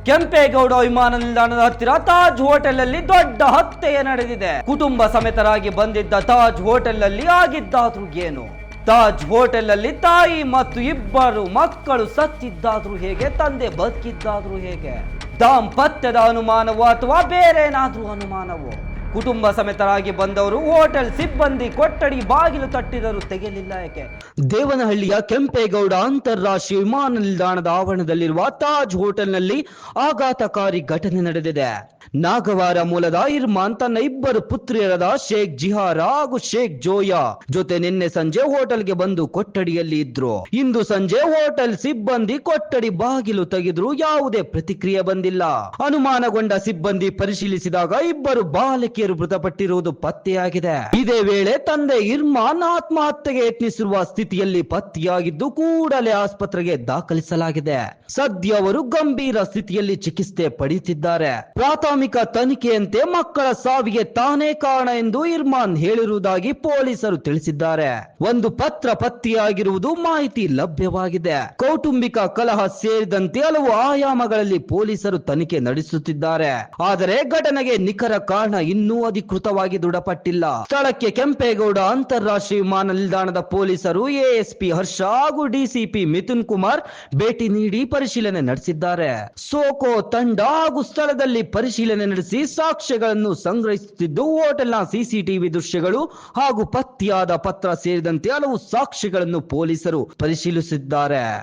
ಕೆಂಪೇಗೌಡ ವಿಮಾನ ನಿಲ್ದಾಣದ ಹತ್ತಿರ ತಾಜ್ ಹೋಟೆಲ್ ಅಲ್ಲಿ ದೊಡ್ಡ ಹತ್ಯೆ ನಡೆದಿದೆ. ಕುಟುಂಬ ಸಮೇತರಾಗಿ ಬಂದಿದ್ದ ತಾಜ್ ಹೋಟೆಲ್ ಅಲ್ಲಿ ಆಗಿದ್ದಾದ್ರೂ ಏನು? ತಾಜ್ ಹೋಟೆಲ್ ಅಲ್ಲಿ ತಾಯಿ ಮತ್ತು ಇಬ್ಬರು ಮಕ್ಕಳು ಸತ್ತಿದ್ದಾದ್ರೂ ಹೇಗೆ? ತಂದೆ ಬದುಕಿದ್ದಾದ್ರೂ ಹೇಗೆ? ದಾಂಪತ್ಯದ ಅನುಮಾನವೋ ಅಥವಾ ಬೇರೇನಾದ್ರೂ ಅನುಮಾನವೋ? ಕುಟುಂಬ ಸಮೇತರಾಗಿ ಬಂದವರು ಹೋಟೆಲ್ ಸಿಬ್ಬಂದಿ ಕೊಠಡಿ ಬಾಗಿಲು ತಟ್ಟಿದರೂ ತೆಗೆಯಲಿಲ್ಲ ಏಕೆ? ದೇವನಹಳ್ಳಿಯ ಕೆಂಪೇಗೌಡ ಅಂತಾರಾಷ್ಟ್ರೀಯ ವಿಮಾನ ನಿಲ್ದಾಣದ ಆವರಣದಲ್ಲಿರುವ ತಾಜ್ ಹೋಟೆಲ್ನಲ್ಲಿ ಆಘಾತಕಾರಿ ಘಟನೆ ನಡೆದಿದೆ. ನಾಗವಾರ ಮೂಲದ ಇರ್ಮಾನ್ ತನ್ನ ಇಬ್ಬರು ಪುತ್ರಿಯರಾದ ಶೇಖ್ ಜಿಹಾರಾ ಹಾಗೂ ಶೇಖ್ ಜೋಯಾ ಜೊತೆ ನಿನ್ನೆ ಸಂಜೆ ಹೋಟೆಲ್ಗೆ ಬಂದು ಕೊಠಡಿಯಲ್ಲಿ ಇದ್ರು. ಇಂದು ಸಂಜೆ ಹೋಟೆಲ್ ಸಿಬ್ಬಂದಿ ಕೊಠಡಿ ಬಾಗಿಲು ತೆಗೆದ್ರು, ಯಾವುದೇ ಪ್ರತಿಕ್ರಿಯೆ ಬಂದಿಲ್ಲ. ಅನುಮಾನಗೊಂಡ ಸಿಬ್ಬಂದಿ ಪರಿಶೀಲಿಸಿದಾಗ ಇಬ್ಬರು ಬಾಲಕಿಯರು ಮೃತಪಟ್ಟಿರುವುದು ಪತ್ತೆಯಾಗಿದೆ. ಇದೇ ವೇಳೆ ತಂದೆ ಇರ್ಮಾನ್ ಆತ್ಮಹತ್ಯೆಗೆ ಯತ್ನಿಸಿರುವ ಸ್ಥಿತಿಯಲ್ಲಿ ಪತ್ತೆಯಾಗಿದ್ದು ಕೂಡಲೇ ಆಸ್ಪತ್ರೆಗೆ ದಾಖಲಿಸಲಾಗಿದೆ. ಸದ್ಯ ಅವರು ಗಂಭೀರ ಸ್ಥಿತಿಯಲ್ಲಿ ಚಿಕಿತ್ಸೆ ಪಡೆಯುತ್ತಿದ್ದಾರೆ. ಪ್ರಾಥಮಿಕ ತನಿಖೆಯಂತೆ ಮಕ್ಕಳ ಸಾವಿಗೆ ತಾನೇ ಕಾರಣ ಎಂದು ಇರ್ಮಾನ್ ಹೇಳಿರುವುದಾಗಿ ಪೊಲೀಸರು ತಿಳಿಸಿದ್ದಾರೆ. ಒಂದು ಪತ್ರ ಪತ್ತೆಯಾಗಿರುವುದು ಮಾಹಿತಿ ಲಭ್ಯವಾಗಿದೆ. ಕೌಟುಂಬಿಕ ಕಲಹ ಸೇರಿದಂತೆ ಹಲವು ಆಯಾಮಗಳಲ್ಲಿ ಪೊಲೀಸರು ತನಿಖೆ ನಡೆಸುತ್ತಿದ್ದಾರೆ. ಆದರೆ ಘಟನೆಗೆ ನಿಖರ ಕಾರಣ ಇನ್ನೂ ಅಧಿಕೃತವಾಗಿ ದೃಢಪಟ್ಟಿಲ್ಲ. ಸ್ಥಳಕ್ಕೆ ಕೆಂಪೇಗೌಡ ಅಂತಾರಾಷ್ಟ್ರೀಯ ವಿಮಾನ ನಿಲ್ದಾಣದ ಪೊಲೀಸರು ಎಎಸ್ಪಿ ಹರ್ಷ ಹಾಗೂ ಡಿಸಿಪಿ ಮಿಥುನ್ ಕುಮಾರ್ ಭೇಟಿ ನೀಡಿ ಪರಿಶೀಲನೆ ನಡೆಸಿದ್ದಾರೆ. ಸೋಕೋ ತಂಡ ಹಾಗೂ ಸ್ಥಳದಲ್ಲಿ ಪರಿಶೀಲನೆ ನಡೆಸಿ ಸಾಕ್ಷ್ಯಗಳನ್ನು ಸಂಗ್ರಹಿಸುತ್ತಿದ್ದು, ಹೋಟೆಲ್ನ ಸಿಸಿಟಿವಿ ದೃಶ್ಯಗಳು ಹಾಗೂ ಪತ್ತೆಯಾದ ಪತ್ರ ಸೇರಿದಂತೆ ಹಲವು ಸಾಕ್ಷ್ಯಗಳನ್ನು ಪೊಲೀಸರು ಪರಿಶೀಲಿಸಿದ್ದಾರೆ.